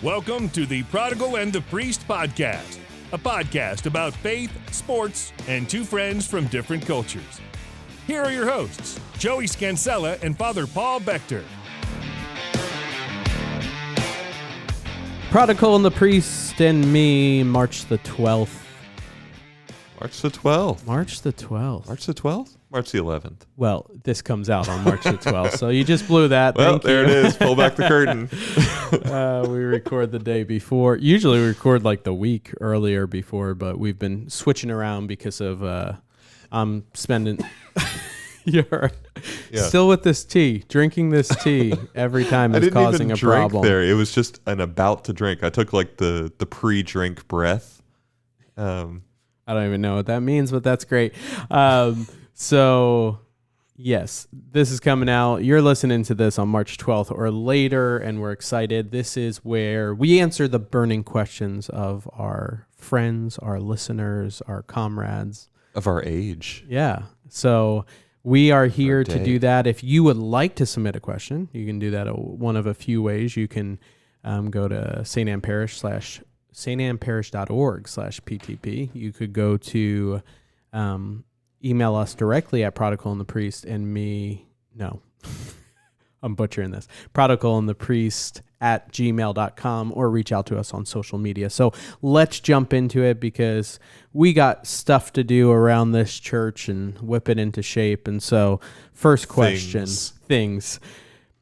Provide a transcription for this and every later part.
Welcome to the Prodigal and the Priest podcast, a podcast about faith, sports, and two friends from different cultures. Here are your hosts, Joey Scansella and Father Paul Bechter. Prodigal and the Priest and me, March the 12th. March the 12th. March the 12th. March the 12th? March the 11th. Well, this comes out on March the 12th, so you just blew that. Well, Thank there you. it is. Pull back the curtain. We record the day before. Usually we record like the week earlier before, but we've been switching around because of I'm spending... You're still with this tea. Drinking this tea every time is causing a problem. There. It was just an about to drink. I took like the pre-drink breath. I don't even know what that means, but that's great. So, yes, this is coming out. You're listening to this on March 12th or later, and we're excited. This is where we answer the burning questions of our friends, our listeners, our comrades. Of our age. Yeah. So we are here to do that. If you would like to submit a question, you can do that one of a few ways. You can go to stparish.org/PTP. You could go to email us directly at Prodigal and the Priest and me. No, I'm butchering this. Prodigal and the Priest at gmail.com, or reach out to us on social media. So let's jump into it because we got stuff to do around this church and whip it into shape. And so first question, things.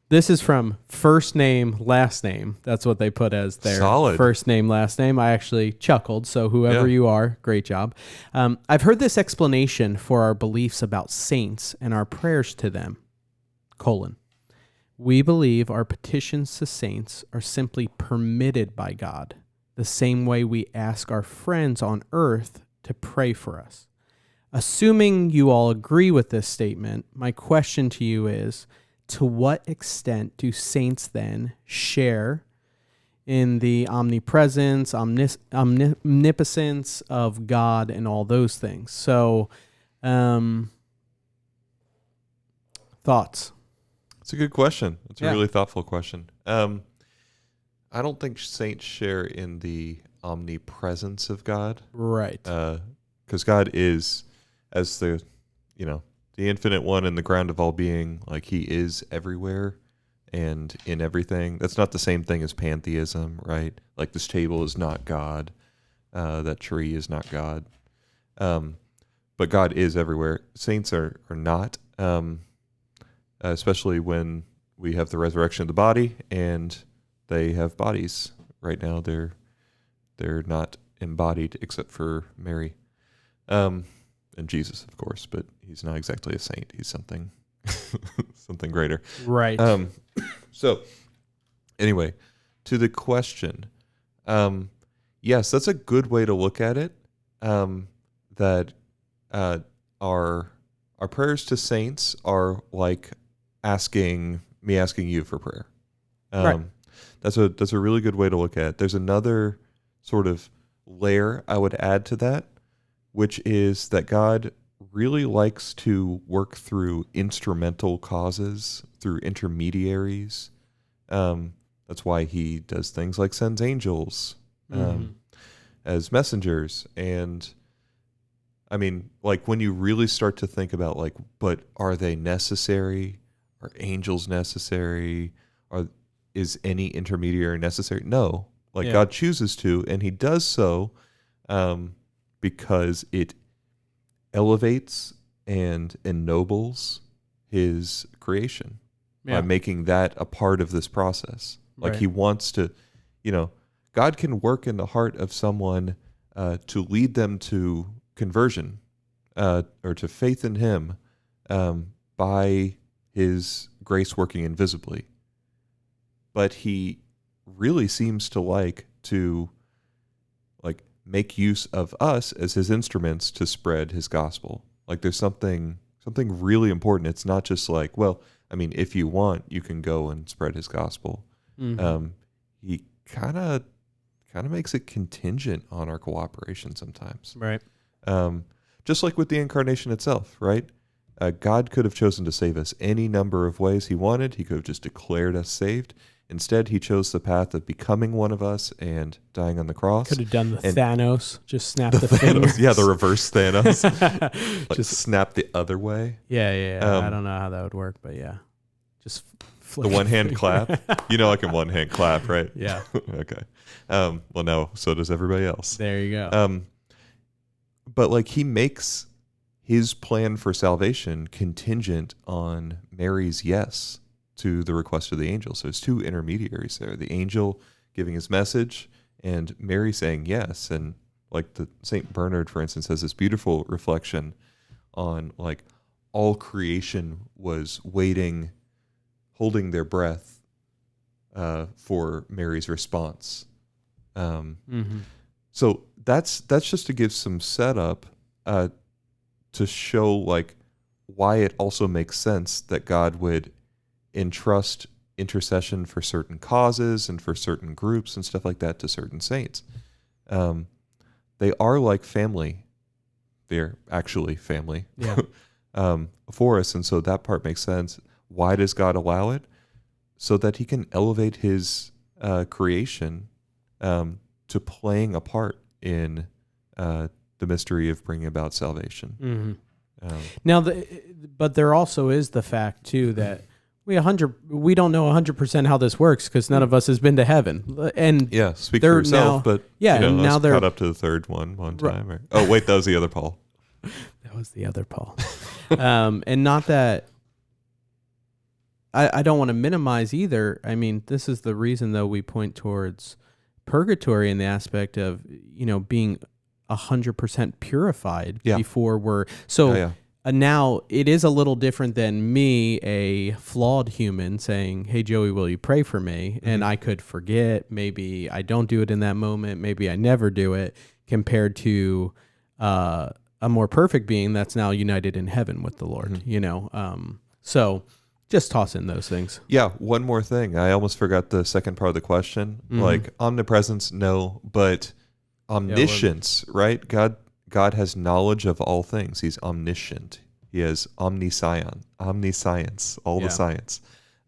This is from first name, last name. That's what they put as their first name, last name. I actually chuckled. So whoever you are, great job. I've heard this explanation for our beliefs about saints and our prayers to them. We believe our petitions to saints are simply permitted by God, the same way we ask our friends on earth to pray for us. Assuming you all agree with this statement, my question to you is, to what extent do saints then share in the omnipresence, omnipotence of God and all those things? So, thoughts? It's a good question. It's a really thoughtful question. I don't think saints share in the omnipresence of God. Right. Because God is, as the infinite one and the ground of all being, like he is everywhere and in everything. That's not the same thing as pantheism, right? Like this table is not God. That tree is not God. But God is everywhere. Saints are not, especially when we have the resurrection of the body and they have bodies. Right now they're not embodied except for Mary. And Jesus, of course, but he's not exactly a saint. He's something something greater. Right. So anyway, to the question, yes, that's a good way to look at it. That our prayers to saints are like asking you for prayer. Right. That's a really good way to look at it. There's another sort of layer I would add to that, which is that God really likes to work through instrumental causes, through intermediaries. That's why he does things like sends angels as messengers. And I mean, like when you really start to think about like, but are they necessary? Are angels necessary? Is any intermediary necessary? No. God chooses to, and he does so because it elevates and ennobles his creation by making that a part of this process. Like he wants to, God can work in the heart of someone to lead them to conversion or to faith in him by his grace working invisibly. But he really seems to like to make use of us as his instruments to spread his gospel. Like there's something really important. It's not just like, well, I mean, if you want, you can go and spread his gospel. Mm-hmm. He kind of makes it contingent on our cooperation sometimes. Right. Just like with the incarnation itself, right? God could have chosen to save us any number of ways he wanted. He could have just declared us saved. Instead, he chose the path of becoming one of us and dying on the cross. Could have done the Thanos, just snap the fingers. Yeah, the reverse Thanos. Like just snap the other way. Yeah. I don't know how that would work, but yeah. Just the one-hand clap. You know I can one-hand clap, right? Yeah. Okay. Well, no, so does everybody else. There you go. But like he makes his plan for salvation contingent on Mary's yes to the request of the angel. So it's two intermediaries there. The angel giving his message and Mary saying yes. And like the St. Bernard, for instance, has this beautiful reflection on like all creation was waiting, holding their breath for Mary's response. So that's just to give some setup to show like why it also makes sense that God would entrust intercession for certain causes and for certain groups and stuff like that to certain saints. They are like family. They're actually family for us. And so that part makes sense. Why does God allow it? So that he can elevate his creation to playing a part in the mystery of bringing about salvation. Now, but there also is the fact too that we don't know 100% how this works because none of us has been to heaven. And yeah, speak for yourself. But now they're caught up to the third one time. Or, oh wait, that was the other Paul. That was the other Paul. And not that I don't want to minimize either. I mean, this is the reason though we point towards purgatory in the aspect of being 100% purified before we're so. Now it is a little different than me, a flawed human, saying, "Hey Joey, will you pray for me?" And I could forget. Maybe I don't do it in that moment. Maybe I never do it. Compared to a more perfect being that's now united in heaven with the Lord. So just toss in those things. Yeah. One more thing. I almost forgot the second part of the question. Like omnipresence, no, but omniscience, right? God has knowledge of all things. He's omniscient. He has omniscience, all the science.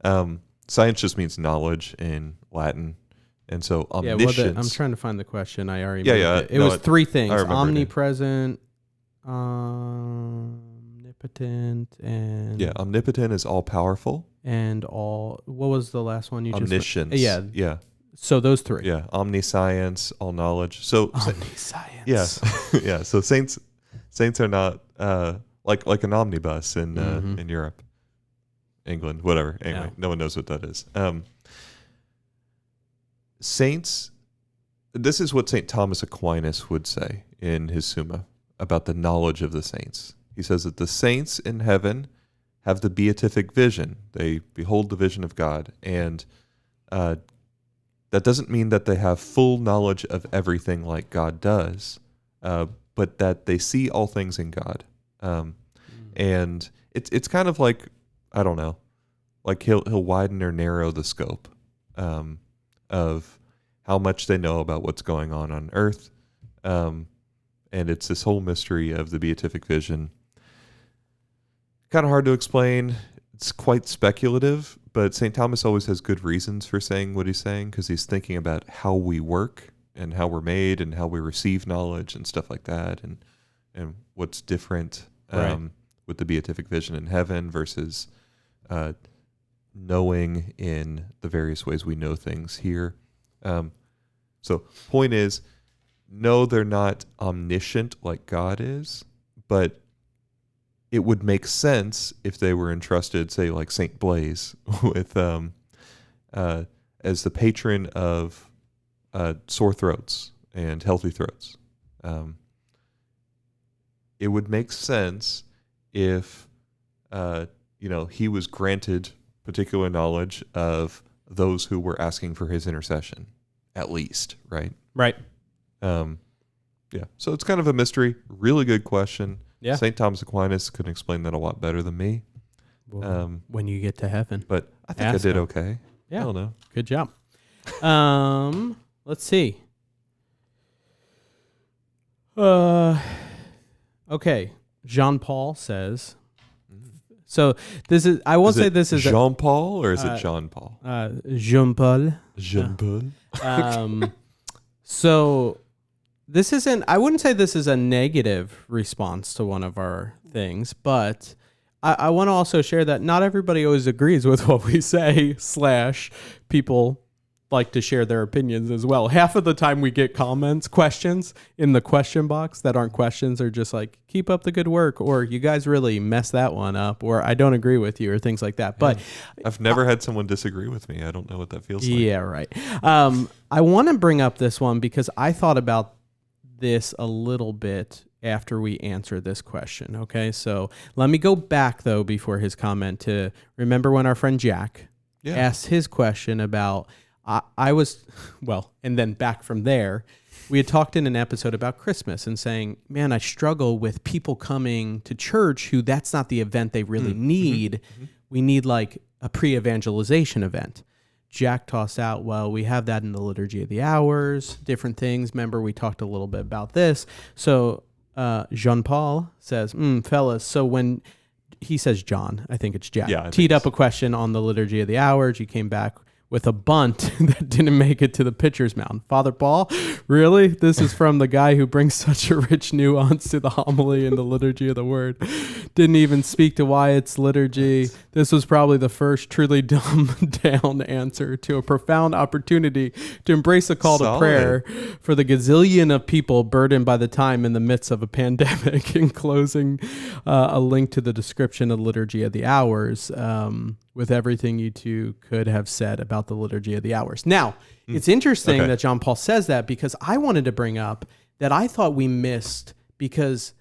Science just means knowledge in Latin. And so omniscience. I'm trying to find the question. I already moved it. It was three things. Omnipresent, omnipotent, and... Yeah, omnipotent is all-powerful. And all... What was the last one you Omniscience. just... Omniscience. Yeah. So those three. Yeah, omniscience, all knowledge. So omniscience. Yeah, yeah. So saints are not like an omnibus in Europe, England, whatever. Anyway, no one knows what that is. Saints. This is what St. Thomas Aquinas would say in his Summa about the knowledge of the saints. He says that the saints in heaven have the beatific vision; they behold the vision of God, and that doesn't mean that they have full knowledge of everything like God does, but that they see all things in God. And it's kind of like, I don't know, like he'll widen or narrow the scope of how much they know about what's going on earth. And it's this whole mystery of the beatific vision. Kind of hard to explain. It's quite speculative, but St. Thomas always has good reasons for saying what he's saying because he's thinking about how we work and how we're made and how we receive knowledge and stuff like that, and what's different with the beatific vision in heaven versus knowing in the various ways we know things here. So point is, no, they're not omniscient like God is, but it would make sense if they were entrusted, say, like St. Blaise, with as the patron of sore throats and healthy throats. It would make sense if he was granted particular knowledge of those who were asking for his intercession, at least, right? Right. Yeah. So it's kind of a mystery. Really good question. Yeah. St. Thomas Aquinas could explain that a lot better than me. Well, when you get to heaven. But I think I did okay. Yeah. I don't know. Good job. Let's see. Okay. Jean Paul says, So this is, I won't say this is Jean Paul or is it John Paul? Jean Paul. Jean Paul. So this isn't, I wouldn't say this is a negative response to one of our things, but I want to also share that not everybody always agrees with what we say, / people like to share their opinions as well. Half of the time we get questions in the question box that aren't questions, are just like, keep up the good work, or you guys really messed that one up, or I don't agree with you, or things like that. But I've never had someone disagree with me. I don't know what that feels like. Yeah, right. I want to bring up this one because I thought about this a little bit after we answer this question. Okay, so let me go back though before his comment to remember when our friend Jack asked his question about and then back from there, we had talked in an episode about Christmas and saying, man, I struggle with people coming to church who that's not the event they really need. Mm-hmm. We need like a pre-evangelization event. Jack tossed out, well, we have that in the Liturgy of the Hours, different things. Remember, we talked a little bit about this. So Jean-Paul says, fellas, so when he says John, I think it's Jack, teed up a question on the Liturgy of the Hours, you came back with a bunt that didn't make it to the pitcher's mound. Father Paul, really? This is from the guy who brings such a rich nuance to the homily and the liturgy of the word. Didn't even speak to why it's liturgy. This was probably the first truly dumbed down answer to a profound opportunity to embrace a call to prayer for the gazillion of people burdened by the time in the midst of a pandemic. In closing, a link to the description of the Liturgy of the Hours, with everything you two could have said about the Liturgy of the Hours. Now, it's interesting that John Paul says that, because I wanted to bring up that I thought we missed, because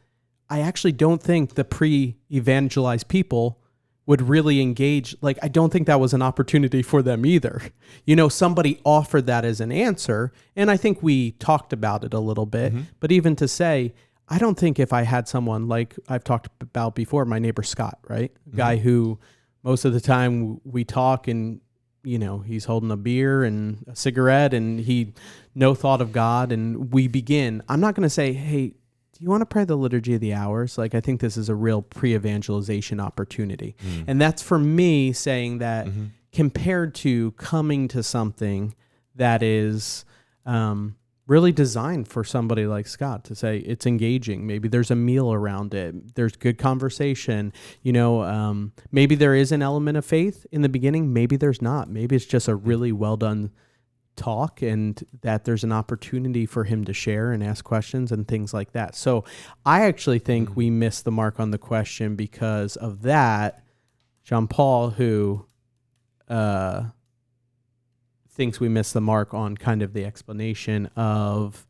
I actually don't think the pre-evangelized people would really engage. Like, I don't think that was an opportunity for them either. You know, somebody offered that as an answer, and I think we talked about it a little bit, but even to say, I don't think if I had someone like I've talked about before, my neighbor Scott, right? A guy who most of the time we talk and, you know, he's holding a beer and a cigarette and no thought of God. And we begin, I'm not going to say, hey, do you want to pray the Liturgy of the Hours? Like, I think this is a real pre-evangelization opportunity. And that's for me saying that compared to coming to something that is, really designed for somebody like Scott to say it's engaging. Maybe there's a meal around it. There's good conversation. You know, maybe there is an element of faith in the beginning. Maybe there's not. Maybe it's just a really well done talk, and that there's an opportunity for him to share and ask questions and things like that. So I actually think we missed the mark on the question because of that. Jean Paul, who thinks we missed the mark on kind of the explanation of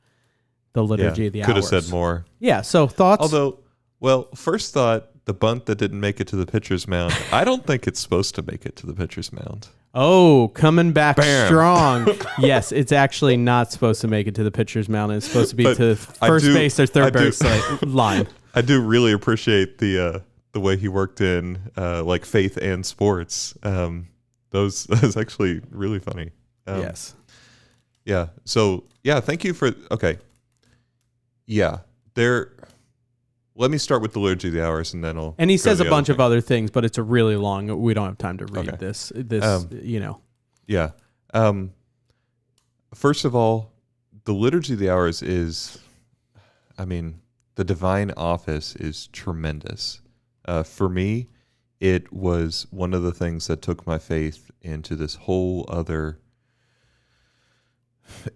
the Liturgy of the Hours. Could have said more. Yeah, so thoughts? Although, well, first thought, the bunt that didn't make it to the pitcher's mound, I don't think it's supposed to make it to the pitcher's mound. Oh, coming back strong. Yes, it's actually not supposed to make it to the pitcher's mound. It's supposed to be to first base or third base line. I do really appreciate the way he worked in like faith and sports. Those actually really funny. Yes. Yeah. So thank you for. Okay. Yeah. Let me start with the Liturgy of the Hours, and then I'll. And he says a bunch of other things, but it's a really long. We don't have time to read this. You know. Yeah. First of all, the Liturgy of the Hours is, I mean, the divine office is tremendous. For me, it was one of the things that took my faith into this whole other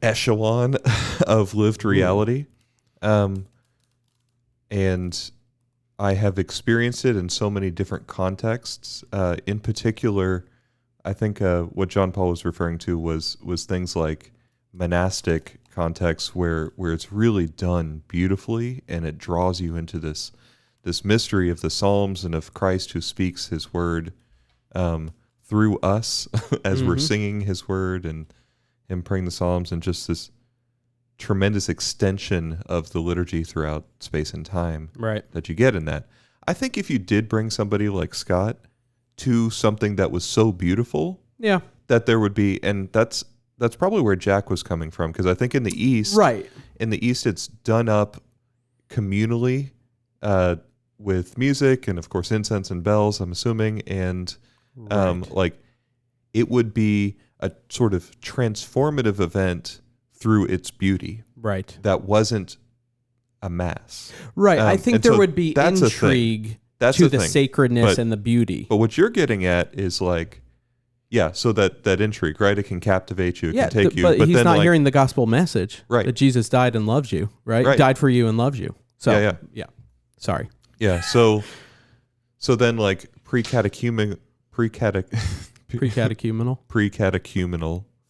echelon of lived reality. And I have experienced it in so many different contexts. In particular, I think what John Paul was referring to was things like monastic contexts where it's really done beautifully, and it draws you into this mystery of the Psalms and of Christ who speaks his word through us as we're singing his word, and him praying the Psalms, and just this tremendous extension of the liturgy throughout space and time that you get in that. I think if you did bring somebody like Scott to something that was so beautiful, that there would be, and that's probably where Jack was coming from, because I think in the East, it's done up communally, with music and of course incense and bells, I'm assuming, and like it would be a sort of transformative event through its beauty. Right. That wasn't a mass. Right. I think there would be intrigue to the sacredness and the beauty. But what you're getting at is like, yeah, so that intrigue, right? It can captivate you, it can take you. But he's then not hearing the gospel message, right? That Jesus died and loves you, right? Died for you and loves you. So, yeah. Sorry. Yeah, so then like pre-catechumenal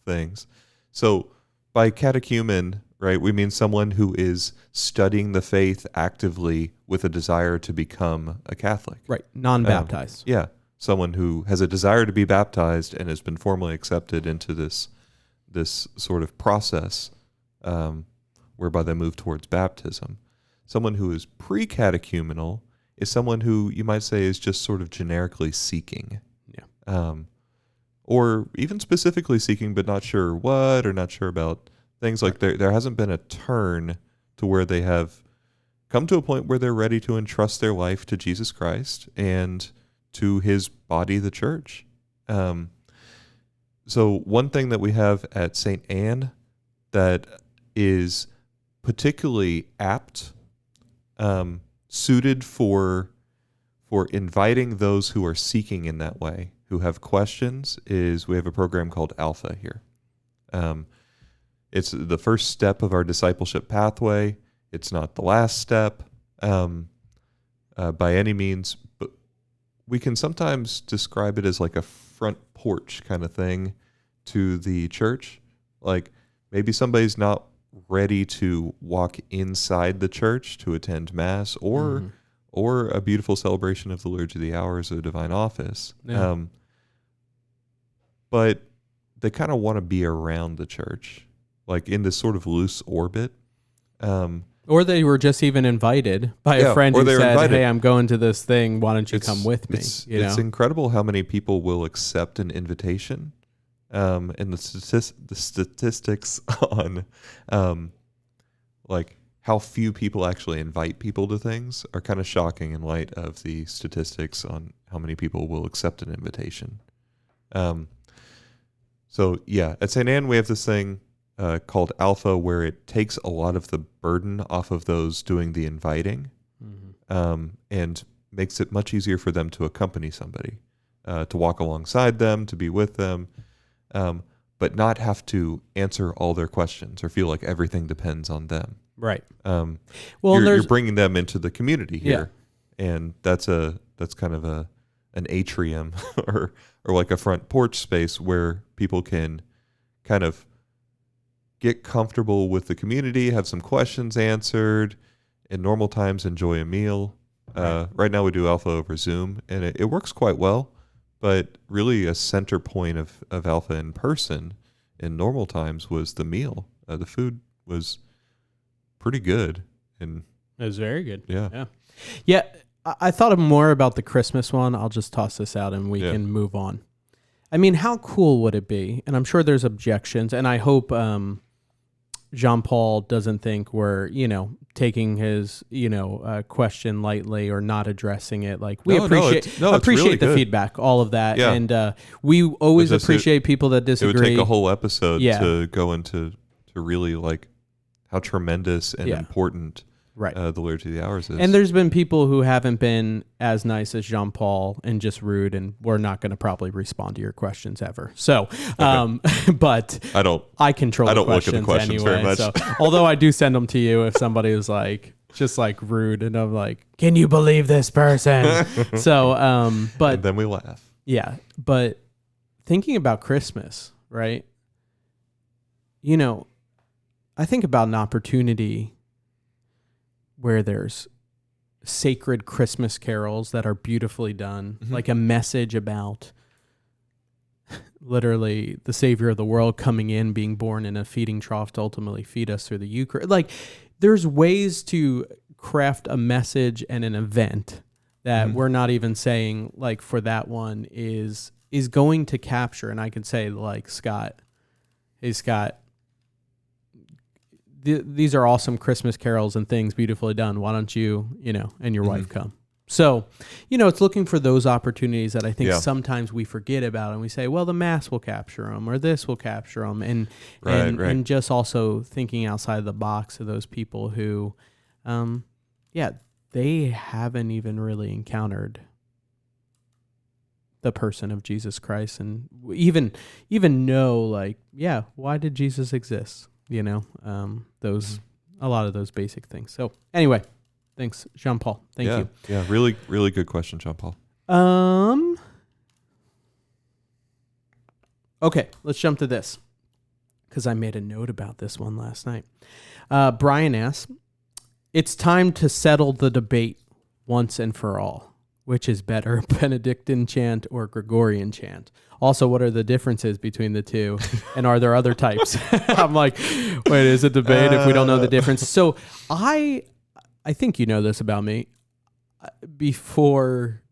things. So by catechumen, right, we mean someone who is studying the faith actively with a desire to become a Catholic. Right, non-baptized. Yeah, someone who has a desire to be baptized and has been formally accepted into this sort of process whereby they move towards baptism. Someone who is pre-catechumenal is someone who you might say is just sort of generically seeking. Yeah. Or even specifically seeking, but not sure what, or not sure about things. Like there hasn't been a turn to where they have come to a point where they're ready to entrust their life to Jesus Christ and to his body, the church. So one thing that we have at St. Anne that is particularly apt, suited for inviting those who are seeking in that way, who have questions, is we have a program called Alpha here. It's the first step of our discipleship pathway. It's not the last step by any means, but we can sometimes describe it as like a front porch kind of thing to the church. Like maybe somebody's not ready to walk inside the church to attend Mass or a beautiful celebration of the Liturgy of the Hours of Divine Office. Yeah. But they kind of want to be around the church, like in this sort of loose orbit. Or they were just even invited by a friend who said, hey, I'm going to this thing. Why don't you come with me? It's incredible how many people will accept an invitation. And the statistics on like how few people actually invite people to things are kind of shocking in light of the statistics on how many people will accept an invitation. So yeah, at St. Anne we have this thing called Alpha, where it takes a lot of the burden off of those doing the inviting, and makes it much easier for them to accompany somebody, to walk alongside them, to be with them, but not have to answer all their questions or feel like everything depends on them. Right. Well, you're bringing them into the community here, and that's kind of an atrium or like a front porch space where people can kind of get comfortable with the community, have some questions answered, in normal times enjoy a meal. Right now we do Alpha over Zoom, and it works quite well, but really a center point of Alpha in person in normal times was the meal. The food was pretty good. And it was very good. Yeah. Yeah. I thought more about the Christmas one. I'll just toss this out and we can move on. I mean, how cool would it be? And I'm sure there's objections, and I hope Jean-Paul doesn't think we're, taking his, question lightly or not addressing it. Like we appreciate really the feedback, all of that. Yeah. And we always appreciate people that disagree. It would take a whole episode to go into to really like how tremendous and important the Liturgy of the Hours is. And there's been people who haven't been as nice as Jean-Paul and just rude, and we're not going to probably respond to your questions ever. So, but I control the questions anyway. Very much. So, although I do send them to you if somebody is like, just like rude, and I'm like, can you believe this person? So, but and then we laugh. Yeah. But thinking about Christmas, right? I think about an opportunity where there's sacred Christmas carols that are beautifully done, like a message about literally the Savior of the world coming in, being born in a feeding trough to ultimately feed us through the Eucharist. Like there's ways to craft a message and an event that we're not even saying like for that one is going to capture. And I could say like, Scott, these are awesome Christmas carols and things beautifully done. Why don't you, and your wife come? So, it's looking for those opportunities that I think sometimes we forget about, and we say, well, the Mass will capture them, or this will capture them, and just also thinking outside the box of those people who, they haven't even really encountered the person of Jesus Christ, and even know, like, why did Jesus exist? Those a lot of those basic things. So anyway. Thanks, Jean-Paul. Thank you. Yeah, really, really good question, Jean-Paul. Okay, let's jump to this, because I made a note about this one last night. Brian asks, it's time to settle the debate once and for all. Which is better, Benedictine chant or Gregorian chant? Also, what are the differences between the two? And are there other types? I'm like, wait, is it debate if we don't know the difference? So I think you know this about me. Before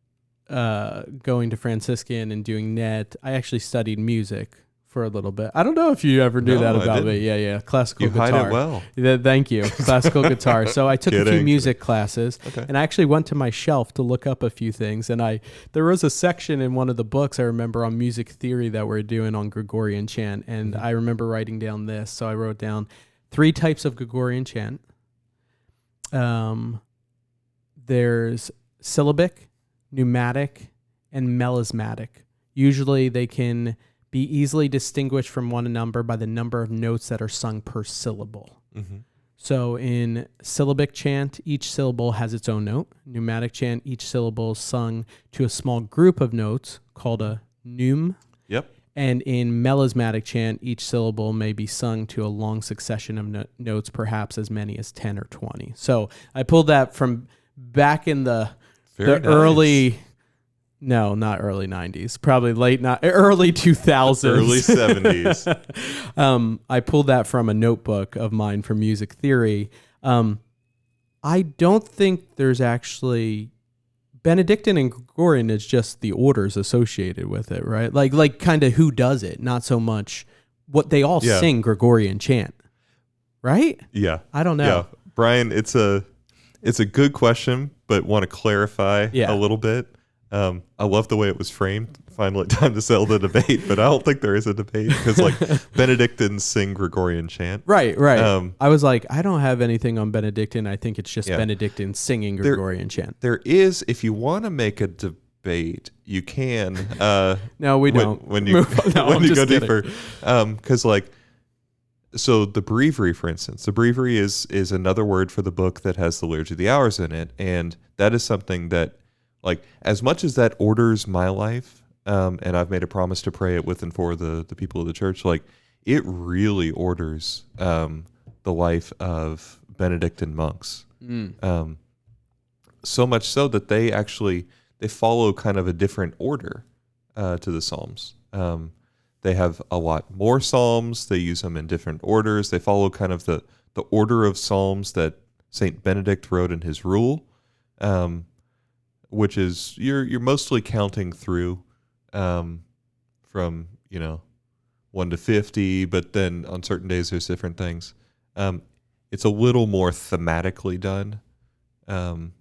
going to Franciscan and doing net, I actually studied music for a little bit. I don't know if you ever knew that about me. Yeah. Classical guitar. You hide it well. Thank you. Classical guitar. So I took a few music classes, and I actually went to my shelf to look up a few things. And there was a section in one of the books I remember on music theory that we're doing on Gregorian chant. And I remember writing down this. So I wrote down 3 types of Gregorian chant. There's syllabic, pneumatic, and melismatic. Usually they can be easily distinguished from one another by the number of notes that are sung per syllable. Mm-hmm. So in syllabic chant, each syllable has its own note. Pneumatic chant, each syllable is sung to a small group of notes called a pneum. Yep. And in melismatic chant, each syllable may be sung to a long succession of notes, perhaps as many as 10 or 20. So I pulled that from back in the early... No, not early 90s. Probably early 2000s. Early 70s. I pulled that from a notebook of mine for music theory. I don't think there's actually... Benedictine and Gregorian is just the orders associated with it, right? Like kind of who does it, not so much what they all sing Gregorian chant, right? Yeah. I don't know. Yeah. Brian, it's a good question, but want to clarify a little bit. I love the way it was framed. Finally, time to settle the debate, but I don't think there is a debate because, like, Benedictines sing Gregorian chant. Right. I was like, I don't have anything on Benedictine. I think it's just Benedictine singing Gregorian chant. There is, if you want to make a debate, you can. No, we don't. When you go deeper, because so the breviary, for instance, the breviary is another word for the book that has the Liturgy of the Hours in it, and that is something that, like, as much as that orders my life. And I've made a promise to pray it with and for the people of the church. Like, it really orders the life of Benedictine monks. So much so that they follow kind of a different order to the Psalms. They have a lot more Psalms. They use them in different orders. They follow kind of the order of Psalms that Saint Benedict wrote in his rule, which is you're mostly counting through. From 1 to 50, but then on certain days there's different things. It's a little more thematically done, and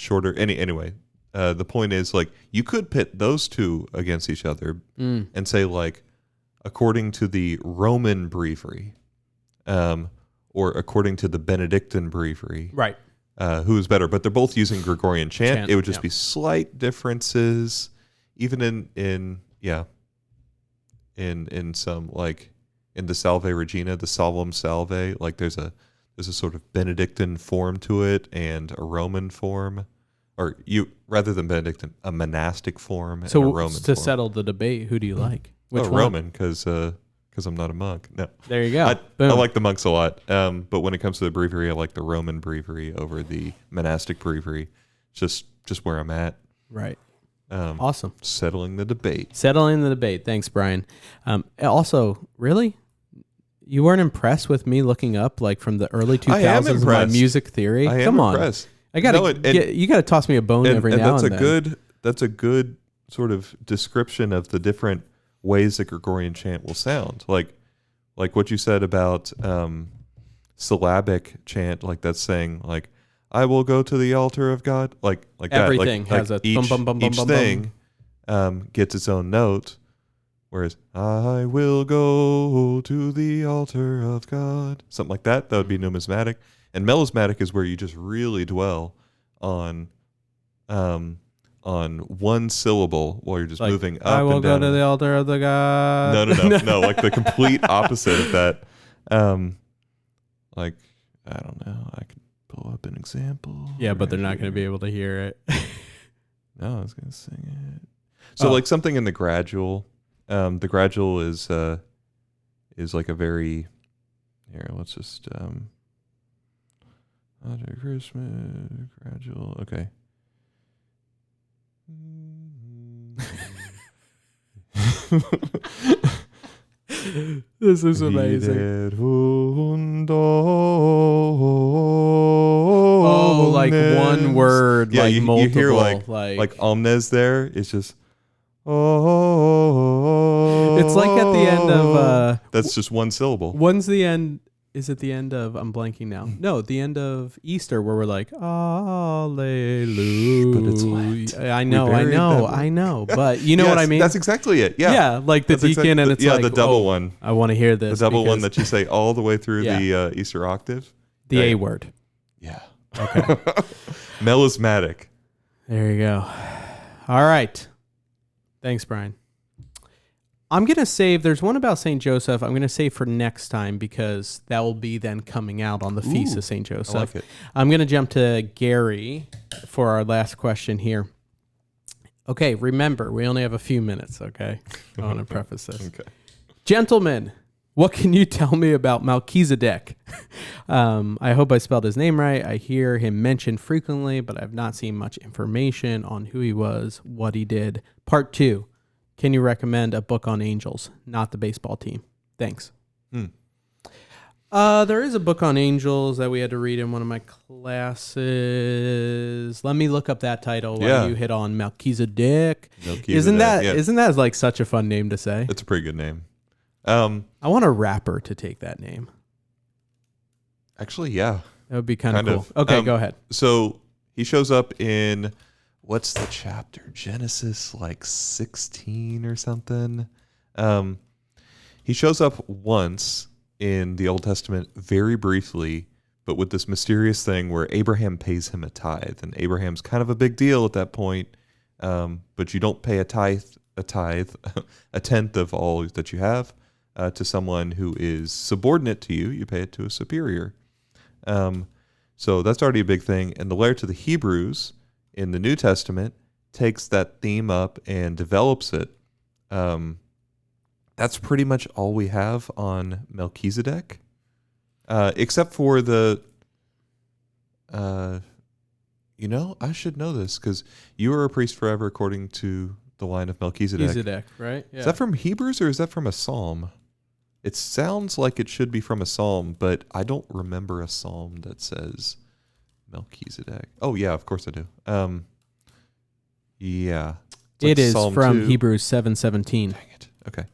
shorter. Anyway, the point is, like, you could pit those two against each other and say, like, according to the Roman breviary, or according to the Benedictine breviary, right? Who is better? But they're both using Gregorian chant. It would just be slight differences. Even in some, like, in the Salve Regina, the Solemn Salve, like there's a sort of Benedictine form to it and a Roman form, or rather than Benedictine, a monastic form and a Roman form. To settle the debate, who do you like? Which one? Roman, because I'm not a monk. No, there you go. I like the monks a lot, but when it comes to the breviary, I like the Roman breviary over the monastic breviary. Just where I'm at. Right. Awesome. Settling the debate. Thanks, Brian. Also, really? You weren't impressed with me looking up, like, from the early 2000s my music theory? I am Come on. impressed. You got to toss me a bone every now and then. That's a good sort of description of the different ways that Gregorian chant will sound. Like what you said about syllabic chant, like that's saying, like, I will go to the altar of God, like everything that. Like has a each, bum, bum, bum, each bum, thing gets its own note. Whereas I will go to the altar of God, something like that. That would be numismatic, and melismatic is where you just really dwell on one syllable while you're just like, moving up I will and down. go to the altar of the God. No, like the complete opposite of that. Like, I don't know. I could pull up an example. Yeah, but they're not going to be able to hear it. No, I was going to sing it. So like something in the gradual. The gradual is like a very, here, let's just, Hare Christmas, gradual, okay. This is amazing. Oh, like one word, yeah, like multiple. You hear like omnes there. It's just, it's like at the end of that's just one syllable. When's the end? Is it the end of, I'm blanking now. No, the end of Easter where we're like, Alleluia. But it's Lent. I know. But you know what I mean? That's exactly it. Yeah. Yeah, like the deacon and it's like, the double one. I want to hear this. The double one that you say all the way through the Easter octave. The A word. Yeah. Okay. Melismatic. There you go. All right. Thanks, Brian. I'm going to save, there's one about St. Joseph I'm going to save for next time because that will be then coming out on the Feast of St. Joseph. I like it. I'm going to jump to Gary for our last question here. Okay, remember, we only have a few minutes, okay? I want to preface this. Okay. Gentlemen, what can you tell me about Melchizedek? I hope I spelled his name right. I hear him mentioned frequently, but I've not seen much information on who he was, what he did. Part 2. Can you recommend a book on angels, not the baseball team? Thanks. There is a book on angels that we had to read in one of my classes. Let me look up that title while you hit on Melchizedek. Isn't that like such a fun name to say? It's a pretty good name. I want a rapper to take that name. Actually, yeah. That would be kind of cool. Okay, go ahead. So he shows up in... What's the chapter? Genesis like 16 or something. He shows up once in the Old Testament very briefly, but with this mysterious thing where Abraham pays him a tithe. And Abraham's kind of a big deal at that point, but you don't pay a tenth of all that you have to someone who is subordinate to you. You pay it to a superior. So that's already a big thing. And the letter to the Hebrews in the New Testament takes that theme up and develops it. That's pretty much all we have on Melchizedek, except for the, I should know this because you are a priest forever according to the line of Melchizedek. Melchizedek, right? Yeah. Is that from Hebrews or is that from a psalm? It sounds like it should be from a psalm, but I don't remember a psalm that says Melchizedek. Oh, yeah, of course I do. Yeah. It is Psalm from 2. Hebrews 7:17. Dang it. Okay.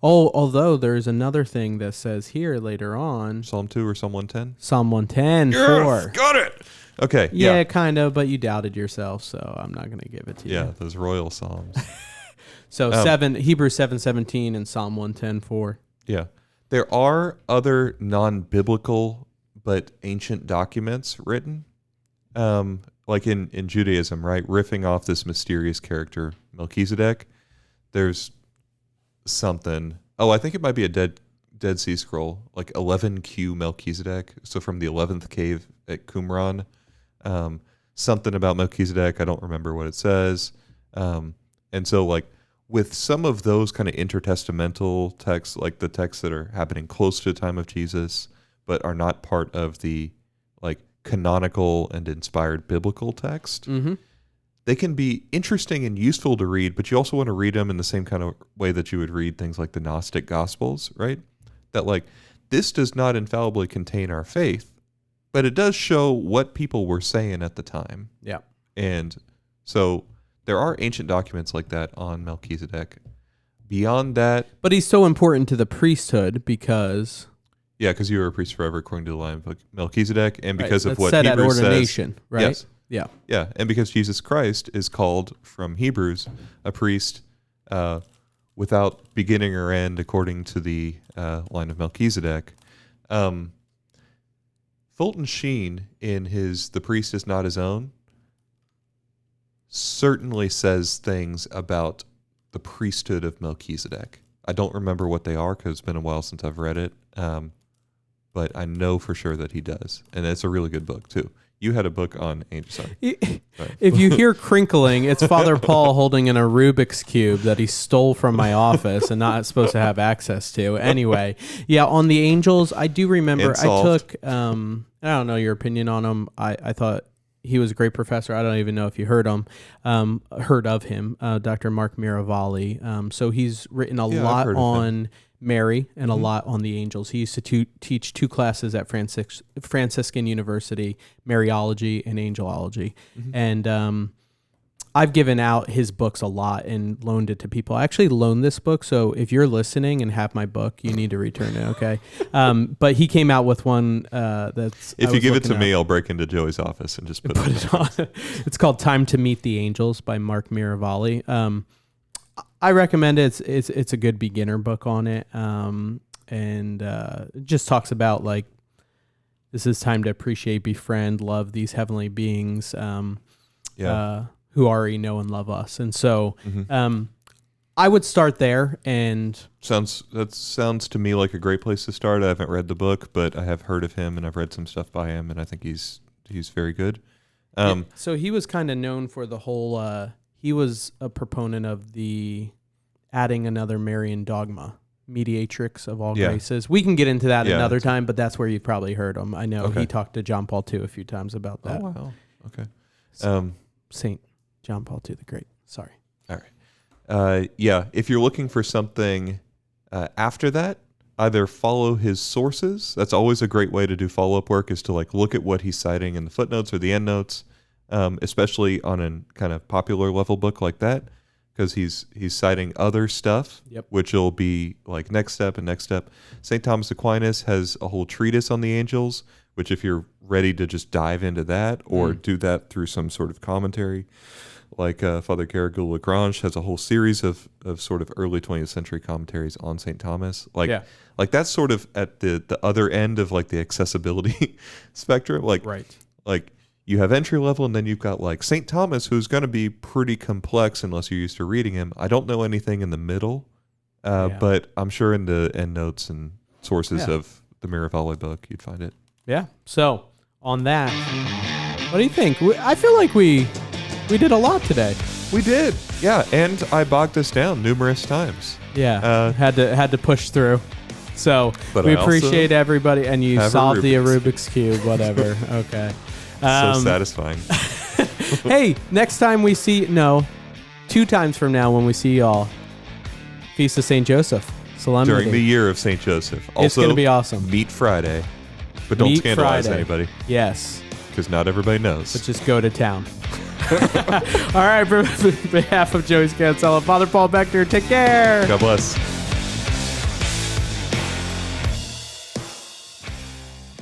Oh, although there's another thing that says here later on. Psalm 2 or Psalm 110? Psalm 110, yes, 4. Got it. Okay. Yeah, kind of, but you doubted yourself, so I'm not going to give it to you. Yeah, those royal psalms. So Hebrews 7:17 and Psalm 110, 4. Yeah. There are other non-biblical but ancient documents written. Like in Judaism, right? Riffing off this mysterious character, Melchizedek. There's something. Oh, I think it might be a Dead Sea Scroll, like 11Q Melchizedek. So from the 11th cave at Qumran. Something about Melchizedek. I don't remember what it says. And so like with some of those kind of intertestamental texts, like the texts that are happening close to the time of Jesus, but are not part of the like canonical and inspired biblical text, they can be interesting and useful to read, but you also want to read them in the same kind of way that you would read things like the Gnostic Gospels, right? That like, this does not infallibly contain our faith, but it does show what people were saying at the time. Yeah. And so there are ancient documents like that on Melchizedek. Beyond that... But he's so important to the priesthood because... Yeah, because you are a priest forever according to the line of Melchizedek, and because of what said Hebrews at ordination, says, right? Yes. Yeah. Yeah, and because Jesus Christ is called from Hebrews a priest without beginning or end according to the line of Melchizedek. Fulton Sheen in his "The Priest is Not His Own" certainly says things about the priesthood of Melchizedek. I don't remember what they are because it's been a while since I've read it, but I know for sure that he does, and it's a really good book too. You had a book on angels. Sorry. If you hear crinkling, it's Father Paul holding in a Rubik's Cube that he stole from my office and not supposed to have access to. Anyway, yeah, on the angels, I do remember I took, I don't know your opinion on him. I thought he was a great professor. I don't even know if you heard of him, Dr. Mark Miravalli. So he's written a lot on Mary and a lot on the angels. He used to teach 2 classes at Franciscan University, Mariology and Angelology. And I've given out his books a lot and loaned it to people. I actually loaned this book, so if you're listening and have my book, you need to return it, okay? But he came out with one that's... If you give it to me, I'll break into Joey's office and just put it on. It's called Time to Meet the Angels by Mark Miravalli. I recommend it. It's a good beginner book on it, and it just talks about like this is time to appreciate, befriend, love these heavenly beings who already know and love us. And so I would start there. And that sounds to me like a great place to start. I haven't read the book, but I have heard of him and I've read some stuff by him, and I think he's very good. So he was kind of known for the whole. He was a proponent of the adding another Marian dogma, mediatrix of all graces. We can get into that another time, but that's where you've probably heard him. I know he talked to John Paul II a few times about that. Oh, wow. Okay. Saint John Paul II the Great. Sorry. All right. If you're looking for something after that, either follow his sources. That's always a great way to do follow-up work, is to like look at what he's citing in the footnotes or the endnotes. Especially on a kind of popular level book like that, because he's citing other stuff, which will be like next step. St. Thomas Aquinas has a whole treatise on the angels, which if you're ready to just dive into that or do that through some sort of commentary, like Father Caragul Lagrange has a whole series of sort of early 20th century commentaries on St. Thomas. Like that's sort of at the other end of like the accessibility spectrum. Like you have entry level, and then you've got like St. Thomas, who's going to be pretty complex unless you're used to reading him. I don't know anything in the middle, but I'm sure in the endnotes and sources of the Miravalli book, you'd find it. Yeah. So on that, what do you think? I feel like we did a lot today. We did. Yeah. And I bogged this down numerous times. Yeah. Had to push through. So we appreciate everybody, and you solved the Rubik's Cube, whatever. Okay. So satisfying. Hey, next time we see, 2 times from now when we see y'all, Feast of St. Joseph, Solemnity. During the year of St. Joseph. Also, it's going to be aweson. Meet Friday. But don't scandalize anybody. Yes. Because not everybody knows. But just go to town. All right, on behalf of Joey Scansella, Father Paul Beckner, take care. God bless.